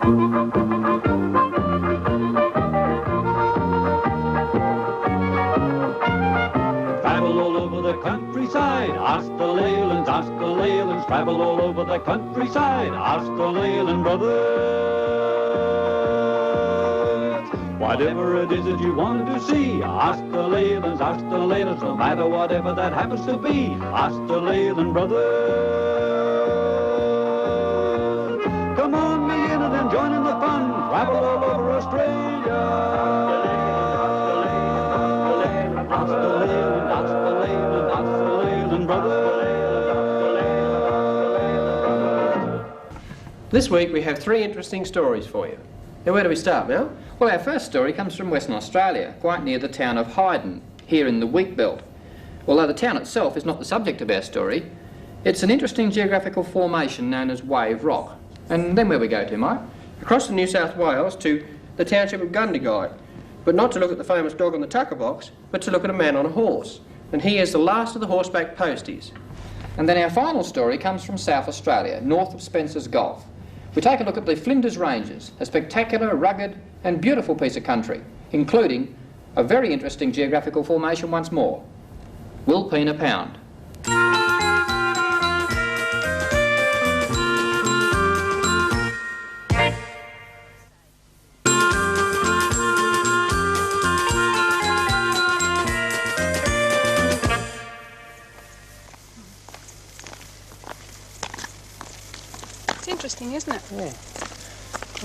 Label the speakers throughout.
Speaker 1: Travel all over the countryside, ask the Leylands, ask the Leylands. Travel all over the countryside, ask the Leyland Brothers. Whatever it is that you want to see, ask the Leylands, ask the Leylands. No matter whatever that happens to be, ask the Leyland Brothers. Come on, begin it and join in the fun. Travel all over Australia. Ask the Leyland, ask the Leyland, ask the Leyland Brothers.
Speaker 2: This week we have 3 interesting stories for you. Now, where do we start, Mel?
Speaker 3: Well, our first story comes from Western Australia, quite near the town of Hyden, here in the wheat belt. Although the town itself is not the subject of our story, it's an interesting geographical formation known as wave rock. And then where we go to, Mike?
Speaker 2: Across to New South Wales to the township of Gundegai, but not to look at the famous dog on the tucker box, but to look at a man on a horse. And he is the last of the horseback posties.
Speaker 3: And then our final story comes from South Australia, north of Spencer's Gulf. We take a look at the Flinders Ranges, a spectacular, rugged and beautiful piece of country, including a very interesting geographical formation once more, Wilpena Pound.
Speaker 4: Interesting, isn't it?
Speaker 3: Yeah.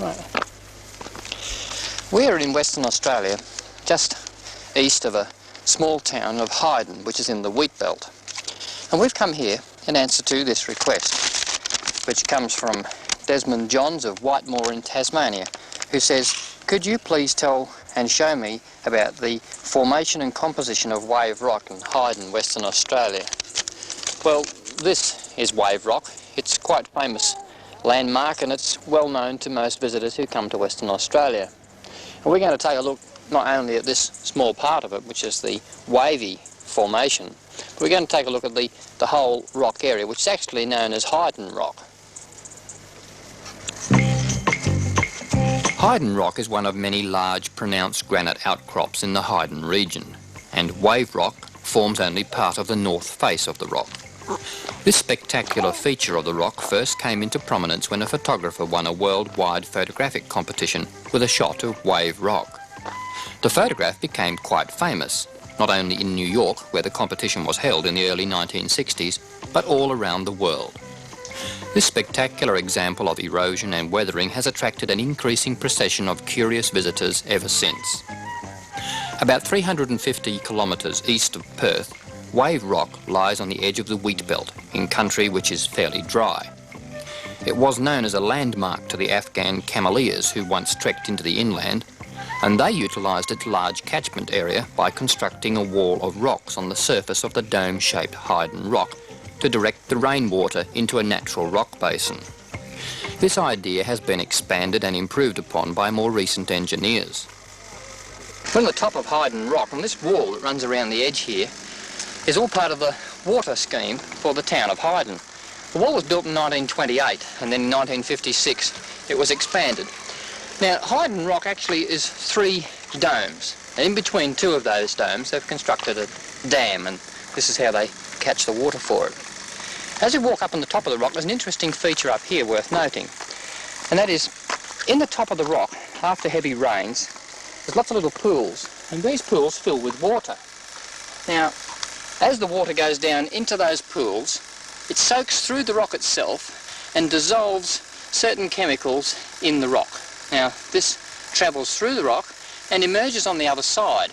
Speaker 3: Right. We're in Western Australia, just east of a small town of Hyden, which is in the wheat belt. And we've come here in answer to this request, which comes from Desmond Johns of Whitemoor in Tasmania, who says, could you please tell and show me about the formation and composition of wave rock in Hyden, Western Australia? Well, this is wave rock. It's quite famous landmark, and it's well known to most visitors who come to Western Australia. And we're going to take a look not only at this small part of it, which is the wavy formation, but we're going to take a look at the whole rock area, which is actually known as Hyden Rock. Hyden Rock is one of many large pronounced granite outcrops in the Hyden region, and wave rock forms only part of the north face of the rock. This spectacular feature of the rock first came into prominence when a photographer won a worldwide photographic competition with a shot of wave rock. The photograph became quite famous, not only in New York, where the competition was held in the early 1960s, but all around the world. This spectacular example of erosion and weathering has attracted an increasing procession of curious visitors ever since. About 350 kilometres east of Perth, wave rock lies on the edge of the wheat belt, in country which is fairly dry. It was known as a landmark to the Afghan cameleers who once trekked into the inland, and they utilised its large catchment area by constructing a wall of rocks on the surface of the dome-shaped Hyden Rock to direct the rainwater into a natural rock basin. This idea has been expanded and improved upon by more recent engineers. We're on the top of Hyden Rock, and this wall that runs around the edge here is all part of the water scheme for the town of Hyden. The wall was built in 1928, and then in 1956 it was expanded. Now, Hyden Rock actually is 3 domes, and in between 2 of those domes they've constructed a dam, and this is how they catch the water for it. As you walk up on the top of the rock, there's an interesting feature up here worth noting, and that is, in the top of the rock, after heavy rains, there's lots of little pools, and these pools fill with water. Now, as the water goes down into those pools, it soaks through the rock itself and dissolves certain chemicals in the rock. Now, this travels through the rock and emerges on the other side,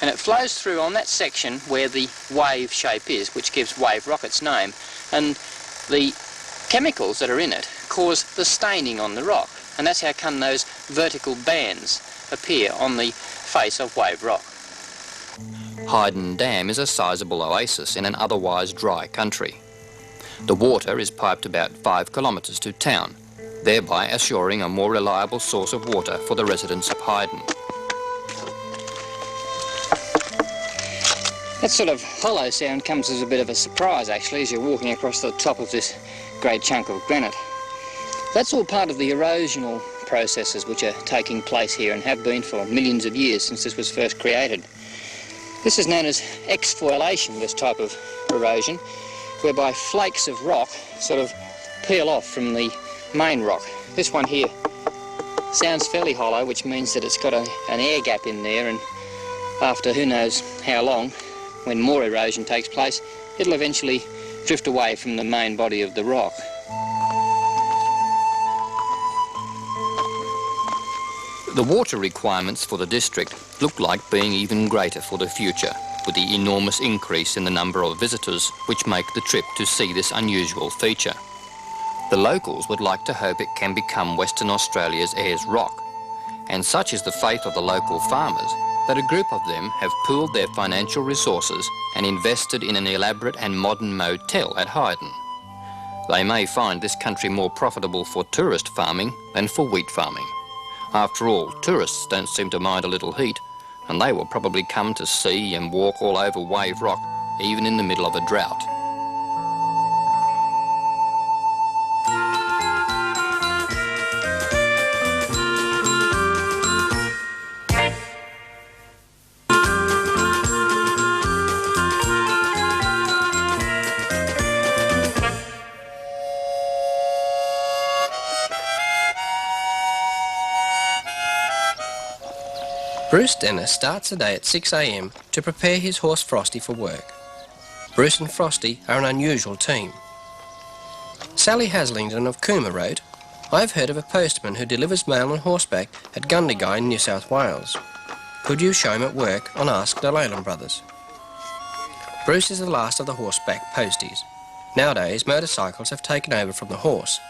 Speaker 3: and it flows through on that section where the wave shape is, which gives wave rock its name, and the chemicals that are in it cause the staining on the rock, and that's how come those vertical bands appear on the face of wave rock. Hyden Dam is a sizable oasis in an otherwise dry country. The water is piped about 5 kilometres to town, thereby assuring a more reliable source of water for the residents of Hyden. That sort of hollow sound comes as a bit of a surprise, actually, as you're walking across the top of this great chunk of granite. That's all part of the erosional processes which are taking place here and have been for millions of years since this was first created. This is known as exfoliation, this type of erosion, whereby flakes of rock sort of peel off from the main rock. This one here sounds fairly hollow, which means that it's got an air gap in there, and after who knows how long, when more erosion takes place, it'll eventually drift away from the main body of the rock. The water requirements for the district look like being even greater for the future, with the enormous increase in the number of visitors which make the trip to see this unusual feature. The locals would like to hope it can become Western Australia's Ayers Rock, and such is the faith of the local farmers that a group of them have pooled their financial resources and invested in an elaborate and modern motel at Hyden. They may find this country more profitable for tourist farming than for wheat farming. After all, tourists don't seem to mind a little heat, and they will probably come to see and walk all over Wave Rock, even in the middle of a drought.
Speaker 2: Bruce Dennis starts the day at 6 a.m. to prepare his horse Frosty for work. Bruce and Frosty are an unusual team. Sally Haslington of Cooma wrote, "I've heard of a postman who delivers mail on horseback at Gundegai in New South Wales. Could you show him at work on Ask The Leyland Brothers?" Bruce is the last of the horseback posties. Nowadays, motorcycles have taken over from the horse.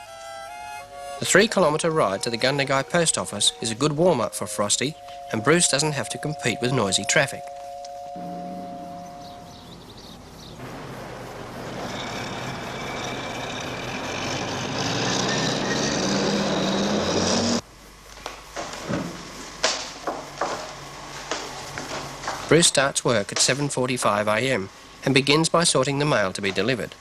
Speaker 2: The 3-kilometre ride to the Gundegai post office is a good warm-up for Frosty, and Bruce doesn't have to compete with noisy traffic. Bruce starts work at 7:45 a.m. and begins by sorting the mail to be delivered.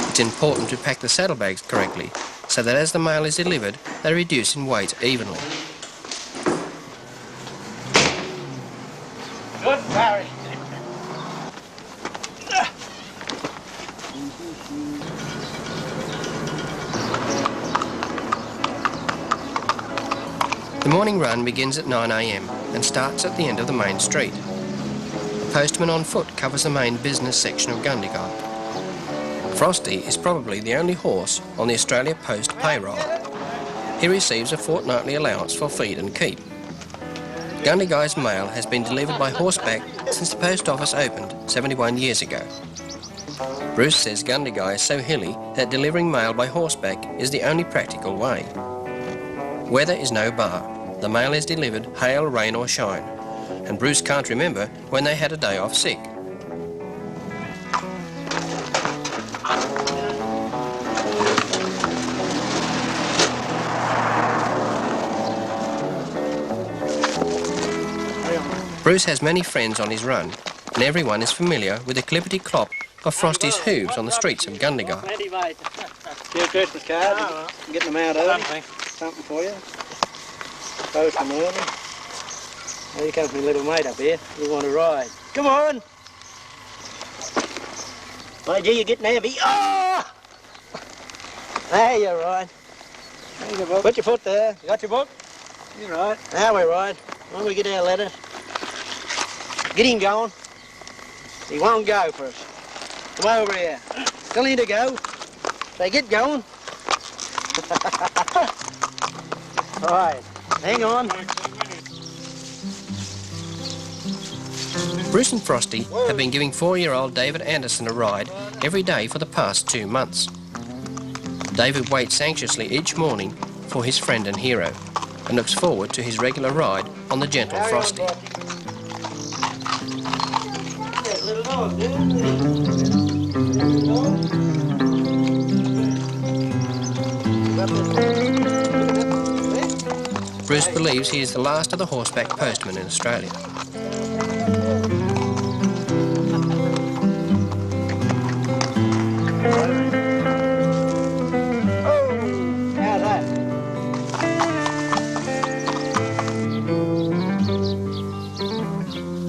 Speaker 2: It's important to pack the saddlebags correctly, so that as the mail is delivered, they reduce in weight evenly.
Speaker 5: Good, Barry.
Speaker 2: The morning run begins at 9 a.m. and starts at the end of the main street. A postman on foot covers the main business section of Gundegai. Frosty is probably the only horse on the Australia Post payroll. He receives a fortnightly allowance for feed and keep. Gundegai's mail has been delivered by horseback since the post office opened 71 years ago. Bruce says Gundegai is so hilly that delivering mail by horseback is the only practical way. Weather is no bar. The mail is delivered, hail, rain or shine. And Bruce can't remember when they had a day off sick. Bruce has many friends on his run, and everyone is familiar with the clippity-clop of Frosty's hooves on the streets of Gundegai.
Speaker 5: Your Christmas card, getting them out early. Something for you. Post them early. Well, here comes my little mate up here. We want to ride. Come on! My gee, you're getting heavy. Oh! There you're right. Put your foot there. You got your book? You're right. Now we ride. When we get our letter. Get him going. He won't go for us. Come over here. Tell him to go. Say, get going. Right. Hang on.
Speaker 2: Bruce and Frosty have been giving 4-year-old David Anderson a ride every day for the past 2 months. David waits anxiously each morning for his friend and hero and looks forward to his regular ride on the gentle Frosty. Bruce believes he is the last of the horseback postmen in Australia.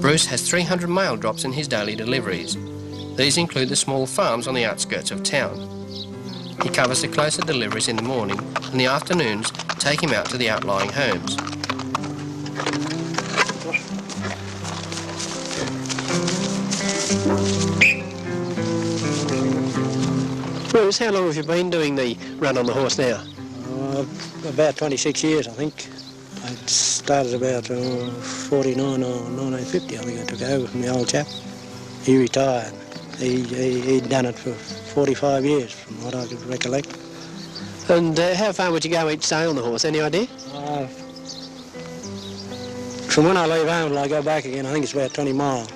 Speaker 2: Bruce has 300 mail drops in his daily deliveries. These include the small farms on the outskirts of town. He covers the closer deliveries in the morning, and the afternoons take him out to the outlying homes. Bruce, how long have you been doing the run on the horse now?
Speaker 5: About 26 years, I think. I started about 49 or 1950, I think I took over from the old chap. He retired. He'd done it for 45 years, from what I could recollect.
Speaker 2: And how far would you go each day on the horse, any idea?
Speaker 5: From when I leave home till I go back again, I think it's about 20 miles.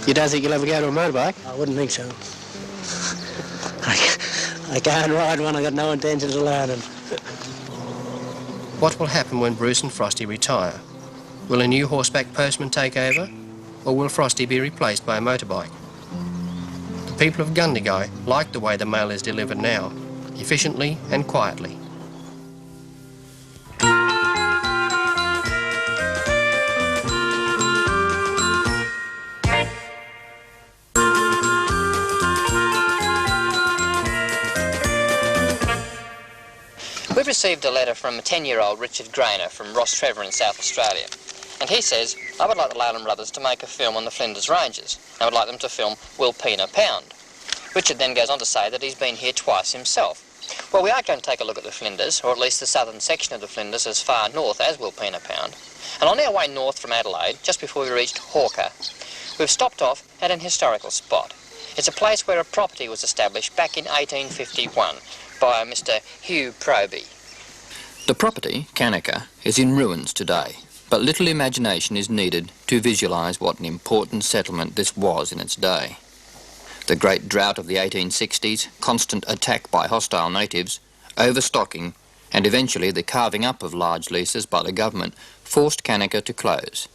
Speaker 2: You don't think you'll ever go to a motorbike?
Speaker 5: I wouldn't think so. I can't ride one, I've got no intentions of learning.
Speaker 2: What will happen when Bruce and Frosty retire? Will a new horseback postman take over, or will Frosty be replaced by a motorbike? The people of Gundegai like the way the mail is delivered now, efficiently and quietly.
Speaker 6: We've received a letter from 10-year-old Richard Grainer from Ross Trevor in South Australia. And he says, I would like the Leyland Brothers to make a film on the Flinders Ranges. I would like them to film Wilpena Pound. Richard then goes on to say that he's been here twice himself. Well, we are going to take a look at the Flinders, or at least the southern section of the Flinders as far north as Wilpena Pound. And on our way north from Adelaide, just before we reached Hawker, we've stopped off at an historical spot. It's a place where a property was established back in 1851 by Mr. Hugh Proby.
Speaker 3: The property, Kanaka, is in ruins today, but little imagination is needed to visualise what an important settlement this was in its day. The great drought of the 1860s, constant attack by hostile natives, overstocking, and eventually the carving up of large leases by the government forced Kanaka to close.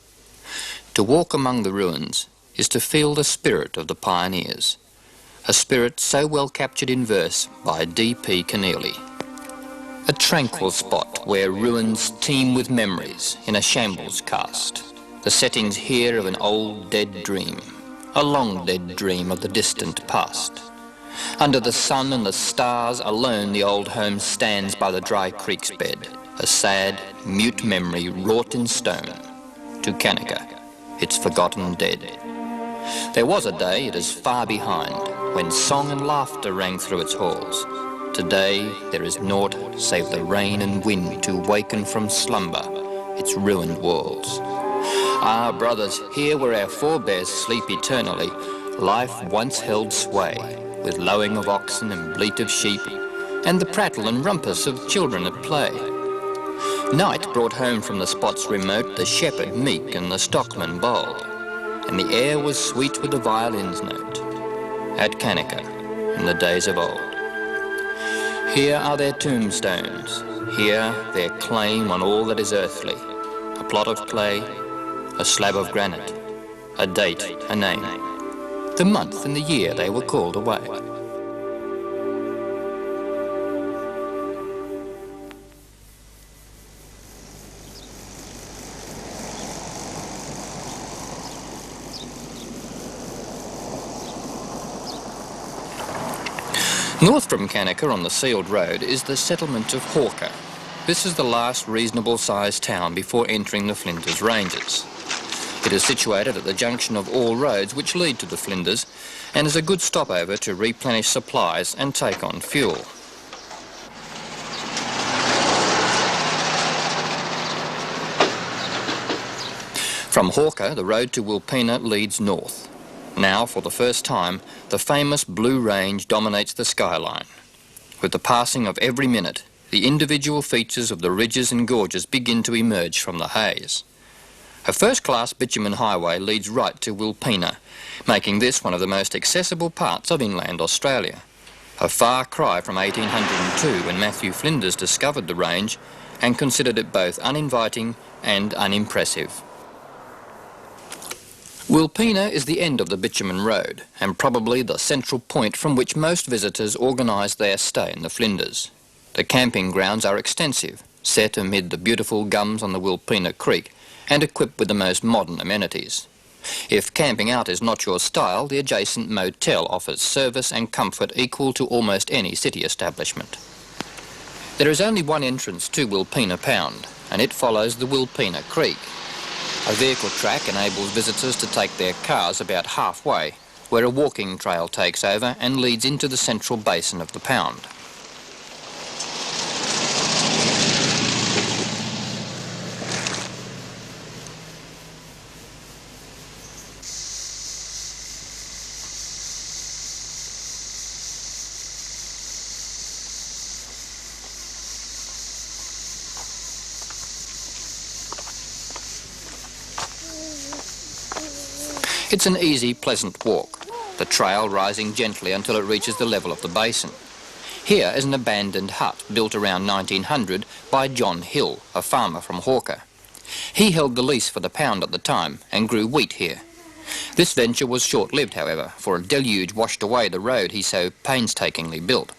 Speaker 3: To walk among the ruins is to feel the spirit of the pioneers, a spirit so well captured in verse by D.P. Keneally. A tranquil spot where ruins teem with memories in a shambles cast, the settings here of an old dead dream, a long dead dream of the distant past. Under the sun and the stars alone the old home stands by the dry creek's bed, a sad, mute memory wrought in stone. To Kanaka, its forgotten dead. There was a day, it is far behind, when song and laughter rang through its halls. Today there is naught save the rain and wind to waken from slumber its ruined walls. Ah, brothers, here where our forebears sleep eternally, life once held sway, with lowing of oxen and bleat of sheep, and the prattle and rumpus of children at play. Night brought home from the spots remote the shepherd meek and the stockman bold, and the air was sweet with the violin's note, at Kanaka in the days of old. Here are their tombstones, here their claim on all that is earthly, a plot of clay, a slab of granite, a date, a name, the month and the year they were called away. North from Kanaka on the sealed road is the settlement of Hawker. This is the last reasonable-sized town before entering the Flinders Ranges. It is situated at the junction of all roads which lead to the Flinders and is a good stopover to replenish supplies and take on fuel. From Hawker, the road to Wilpena leads north. Now, for the first time, the famous Blue Range dominates the skyline. With the passing of every minute, the individual features of the ridges and gorges begin to emerge from the haze. A first-class bitumen highway leads right to Wilpena, making this one of the most accessible parts of inland Australia. A far cry from 1802 when Matthew Flinders discovered the range and considered it both uninviting and unimpressive. Wilpena is the end of the bitumen road and probably the central point from which most visitors organise their stay in the Flinders. The camping grounds are extensive, set amid the beautiful gums on the Wilpena Creek and equipped with the most modern amenities. If camping out is not your style, the adjacent motel offers service and comfort equal to almost any city establishment. There is only one entrance to Wilpena Pound, and it follows the Wilpena Creek. A vehicle track enables visitors to take their cars about halfway, where a walking trail takes over and leads into the central basin of the pound. It's an easy, pleasant walk, the trail rising gently until it reaches the level of the basin. Here is an abandoned hut built around 1900 by John Hill, a farmer from Hawker. He held the lease for the pound at the time and grew wheat here. This venture was short-lived, however, for a deluge washed away the road he so painstakingly built.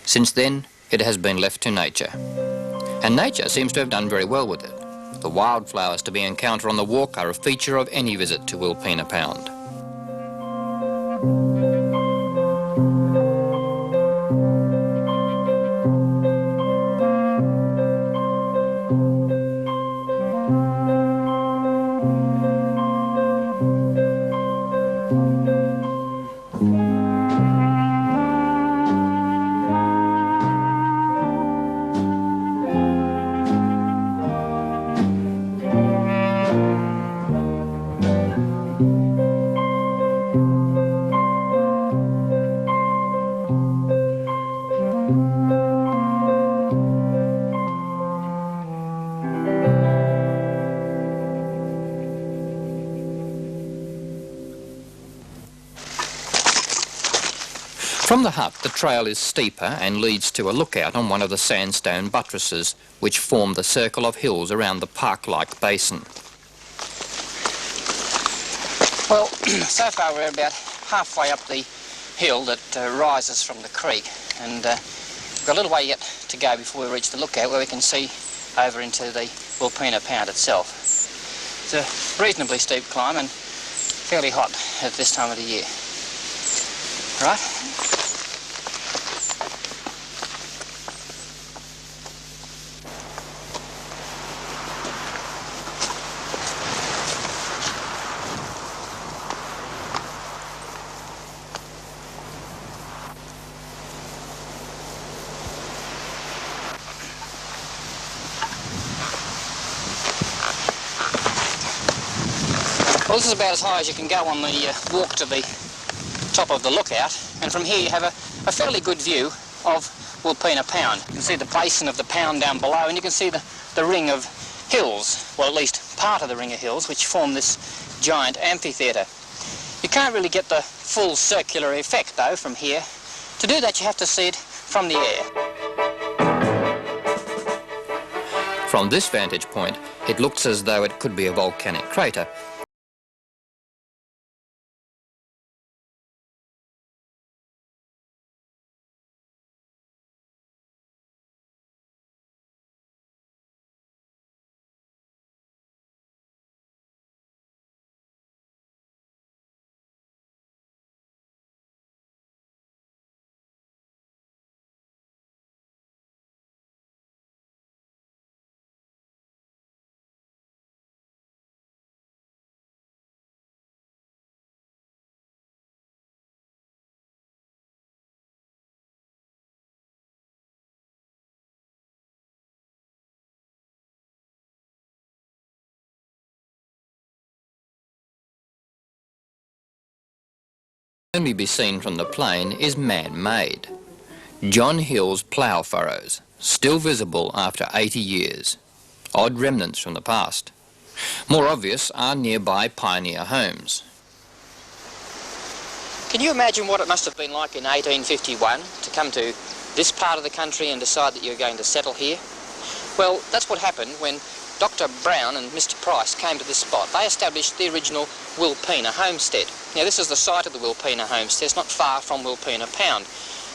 Speaker 3: Since then, it has been left to nature. And nature seems to have done very well with it. The wildflowers to be encountered on the walk are a feature of any visit to Wilpena Pound. From the hut, the trail is steeper and leads to a lookout on one of the sandstone buttresses which form the circle of hills around the park-like basin.
Speaker 6: Well, so far we're about halfway up the hill that rises from the creek, and we've got a little way yet to go before we reach the lookout where we can see over into the Wilpena Pound itself. It's a reasonably steep climb and fairly hot at this time of the year. Right? Well, this is about as high as you can go on the walk to the top of the lookout, and from here you have a fairly good view of Wilpena Pound. You can see the basin of the pound down below, and you can see the ring of hills, well, at least part of the ring of hills, which form this giant amphitheatre. You can't really get the full circular effect, though, from here. To do that, you have to see it from the air.
Speaker 3: From this vantage point, it looks as though it could be a volcanic crater. Only be seen from the plain is man-made. John Hill's plough furrows, still visible after 80 years. Odd remnants from the past. More obvious are nearby pioneer homes.
Speaker 6: Can you imagine what it must have been like in 1851 to come to this part of the country and decide that you're going to settle here? Well, that's what happened when Dr. Brown and Mr. Price came to this spot. They established the original Wilpena homestead. Now, this is the site of the Wilpena homestead. It's not far from Wilpena Pound.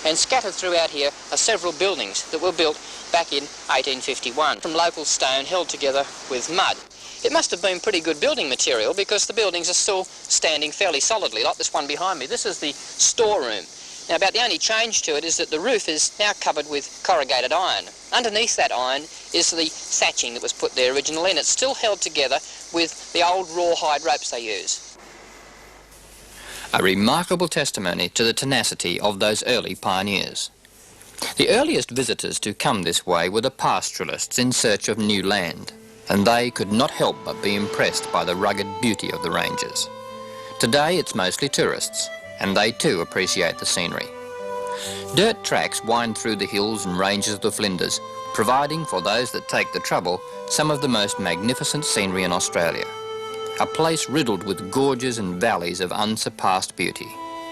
Speaker 6: And scattered throughout here are several buildings that were built back in 1851 from local stone held together with mud. It must have been pretty good building material because the buildings are still standing fairly solidly, like this one behind me. This is the storeroom. Now, about the only change to it is that the roof is now covered with corrugated iron. Underneath that iron is the thatching that was put there originally, and it's still held together with the old rawhide ropes they use.
Speaker 3: A remarkable testimony to the tenacity of those early pioneers. The earliest visitors to come this way were the pastoralists in search of new land, and they could not help but be impressed by the rugged beauty of the ranges. Today it's mostly tourists, and they too appreciate the scenery. Dirt tracks wind through the hills and ranges of the Flinders, providing for those that take the trouble some of the most magnificent scenery in Australia. A place riddled with gorges and valleys of unsurpassed beauty,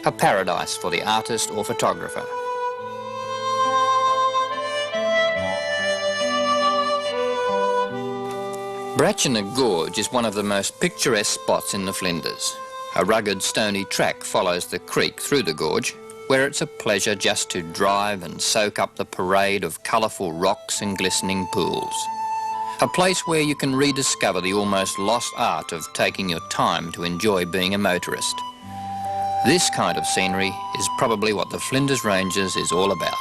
Speaker 3: a paradise for the artist or photographer. Bratchina Gorge is one of the most picturesque spots in the Flinders. A rugged stony track follows the creek through the gorge, where it's a pleasure just to drive and soak up the parade of colourful rocks and glistening pools. A place where you can rediscover the almost lost art of taking your time to enjoy being a motorist. This kind of scenery is probably what the Flinders Ranges is all about.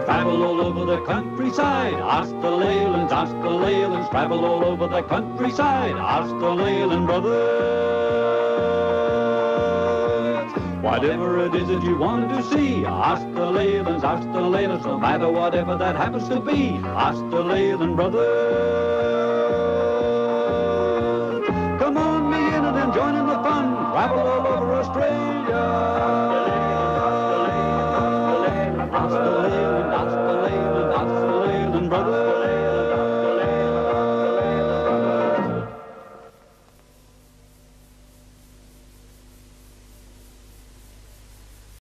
Speaker 1: Travel all over the countryside, ask the Leylands, ask the Leylands. Travel all over the countryside, ask the Leyland Brothers. Whatever it is that you want to see, ask the Leylands, ask the Leylands. No matter whatever that happens to be, ask the Leyland Brothers.